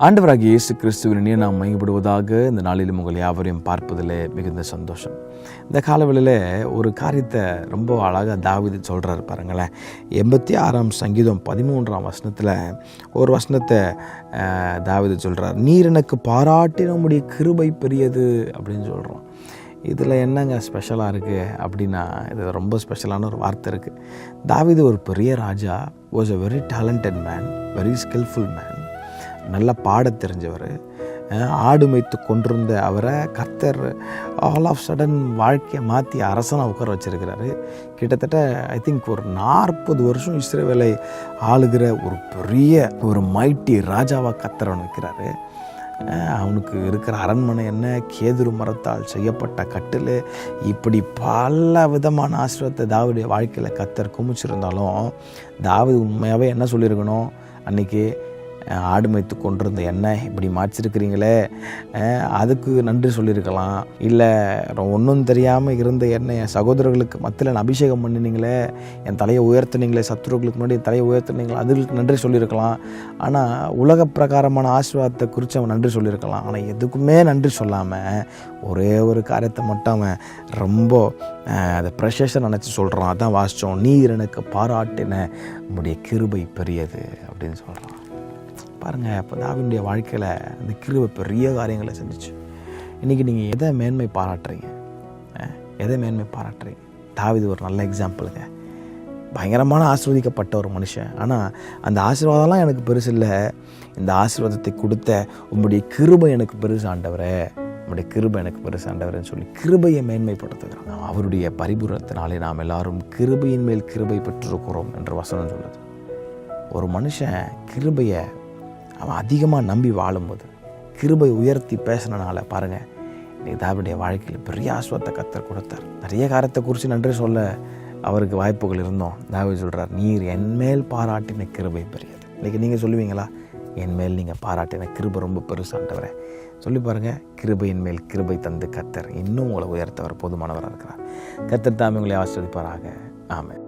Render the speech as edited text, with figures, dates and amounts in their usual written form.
ஆண்டவராகிய இயேசு கிறிஸ்துவின் இனிய நாம் மகிமைப்படுவதாக இந்த நாளிலும் உங்கள் யாவரையும் பார்ப்பதில் மிகுந்த சந்தோஷம். இந்த காலவெளியில் ஒரு காரியத்தை ரொம்ப அழகாக தாவீது சொல்கிறார் பாருங்களேன். 86ஆம் சங்கீதம் 13ஆம் வசனத்தில் ஒரு வசனத்தை தாவீது சொல்கிறார். நீர் எனக்கு பாராட்டின உம்முடைய கிருபை பெரியது அப்படின்னு சொல்கிறோம். இதில் என்னங்க ஸ்பெஷலாக இருக்குது அப்படின்னா, இது ரொம்ப ஸ்பெஷலான ஒரு வார்த்தை இருக்குது. தாவீது ஒரு பெரிய ராஜா, was a very talented man, very skilful man, நல்ல பாட தெரிஞ்சவர். ஆடு மேய்த்து கொண்டிருந்த அவரை கர்த்தர் ஆல் ஆஃப் சடன் வாழ்க்கையை மாற்றி அரசனாக உட்கார வச்சிருக்கிறாரு. கிட்டத்தட்ட ஐ திங்க் ஒரு 40 வருஷம் இஸ்ரவேலை ஆளுகிற ஒரு பெரிய ஒரு மைட்டி ராஜாவாக கர்த்தர் வைக்கிறாரு. அவனுக்கு இருக்கிற அரண்மனை என்ன, கேதுரு மரத்தால் செய்யப்பட்ட கட்டில், இப்படி பல விதமான ஆசீர்வாதத்தை தாவீதுடைய வாழ்க்கையில் கர்த்தர் குமிச்சிருந்தாலும் தாவீது உண்மையாகவே என்ன சொல்லியிருக்கணும்? அன்றைக்கி ஆடு மேய்த்து கொண்டிருந்த எண்ணெய் இப்படி மாய்ச்சிருக்கிறீங்களே, அதுக்கு நன்றி சொல்லியிருக்கலாம். இல்லை ஒன்றும் தெரியாமல் இருந்த எண்ணெய் என் சகோதரர்களுக்கு மத்தியில் நான் அபிஷேகம் பண்ணினீங்களே, என் தலையை உயர்த்தினீங்களே, சத்துருக்களுக்கு முன்னாடி என் தலையை உயர்த்தினீங்களே, அதுக்கு நன்றி சொல்லியிருக்கலாம். ஆனால் உலக பிரகாரமான ஆசீர்வாதத்தை குறித்து அவன் நன்றி சொல்லியிருக்கலாம். ஆனால் எதுக்குமே நன்றி சொல்லாமல் ஒரே ஒரு காரியத்தை மட்டும் அவன் ரொம்ப அதை ப்ரெஷஸை நினச்சி சொல்கிறான். அதான் வாசித்தோம், நீர் எனக்கு பாராட்டின உம்முடைய கிருபை பெரியது அப்படின்னு சொல்கிறான். பாருங்கள், இப்போ தாவீதுடைய வாழ்க்கையில் அந்த கிருபை பெரிய காரியங்களை செஞ்சிச்சு. இன்றைக்கி நீங்கள் எதை மேன்மை பாராட்டுறீங்க? தாவீது ஒரு நல்ல எக்ஸாம்பிளுங்க. பயங்கரமான ஆசீர்வதிக்கப்பட்ட ஒரு மனுஷன். ஆனால் அந்த ஆசீர்வாதம்லாம் எனக்கு பெருசு இல்லை, இந்த ஆசீர்வாதத்தை கொடுத்த உம்முடைய கிருபை எனக்கு பெருசு ஆண்டவரே, உம்முடைய கிருபை எனக்கு பெருசு ஆண்டவரேன்னு சொல்லி கிருபையை மேன்மைப்படுத்துகிறாங்க. அவருடைய பரிபூரணத்தினாலே நாம் எல்லாரும் கிருபையின் மேல் கிருபை பெற்றிருக்கிறோம் என்று வசனம் சொல்லுது. ஒரு மனுஷன் கிருபையை அவன் அதிகமாக நம்பி வாழும்போது, கிருபை உயர்த்தி பேசினால பாருங்கள், இன்றைக்கி தாவீதுடைய வாழ்க்கையில் பெரிய ஆசீர்வாதத்தை கர்த்தர் கொடுத்தார். நிறைய காரியத்தை குறித்து நன்றி சொல்ல அவருக்கு வாய்ப்புகள் இருந்தோம். தாவீது சொல்கிறார், நீர் என்மேல் பாராட்டின கிருபை பெரியது. இன்றைக்கி நீங்கள் சொல்லுவீங்களா, என்மேல் நீங்கள் பாராட்டின கிருபை ரொம்ப பெருசாண்டவரே? சொல்லி பாருங்கள். கிருபையின் மேல் கிருபை தந்து கர்த்தர் இன்னும் உங்களை உயர்த்தவர் போதுமானவராக இருக்கிறார். கர்த்தர் தாமே உங்களை ஆசீர்வதிப்பாராக. ஆமென்.